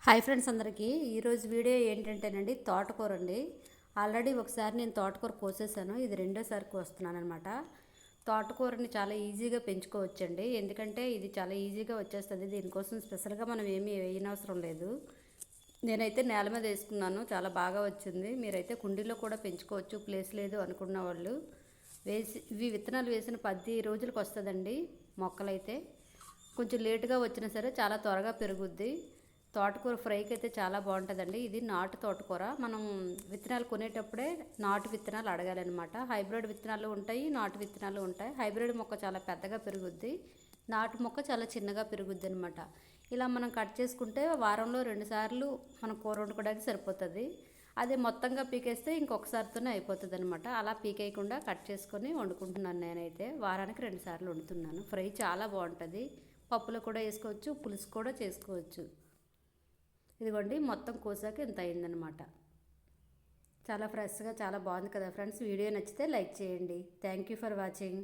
Hi friends అందరికీ ఈరోజు video ఏంటంటేనండి తోటకూర అండి. ఆల్రెడీ ఒకసారి నేను తోటకూర కోసేసాను, ఇది రెండోసారి కోస్తున్నాను అనమాట. తోటకూరని చాలా ఈజీగా పెంచుకోవచ్చండి, ఎందుకంటే ఇది చాలా ఈజీగా వచ్చేస్తుంది. దీనికోసం స్పెషల్గా మనం ఏమీ వేయనవసరం లేదు. నేనైతే నేల మీద వేసుకున్నాను, చాలా బాగా వచ్చింది. మీరైతే కుండీలో కూడా పెంచుకోవచ్చు, ప్లేస్ లేదు అనుకున్న వాళ్ళు. ఇవి విత్తనాలు వేసిన 10 రోజులకు వస్తుందండి మొక్కలైతే. కొంచెం లేటుగా వచ్చినా సరే చాలా త్వరగా పెరుగుద్ది. తోటకూర ఫ్రైకి అయితే చాలా బాగుంటుందండి. ఇది నాటు తోటకూర. మనం విత్తనాలు కొనేటప్పుడే నాటు విత్తనాలు అడగాలన్నమాట. హైబ్రిడ్ విత్తనాలు ఉంటాయి, నాటు విత్తనాలు ఉంటాయి. హైబ్రిడ్ మొక్క చాలా పెద్దగా పెరుగుద్ది, నాటు మొక్క చాలా చిన్నగా పెరుగుద్ది అనమాట. ఇలా మనం కట్ చేసుకుంటే వారంలో 2 సార్లు మనం కూర వండుకోవడానికి సరిపోతుంది. అదే మొత్తంగా పీకేస్తే ఇంకొకసారితోనే అయిపోతుంది అనమాట. అలా పీకేయకుండా కట్ చేసుకొని వండుకుంటున్నాను. నేనైతే వారానికి 2 సార్లు వండుతున్నాను. ఫ్రై చాలా బాగుంటుంది, పప్పులో కూడా వేసుకోవచ్చు, పులుసు కూడా చేసుకోవచ్చు. ఇదిగోండి మొత్తం కోసాక ఇంత అయిందనమాట. చాలా ఫ్రెష్గా చాలా బాగుంది కదా ఫ్రెండ్స్. వీడియో నచ్చితే లైక్ చేయండి. Thank you for watching.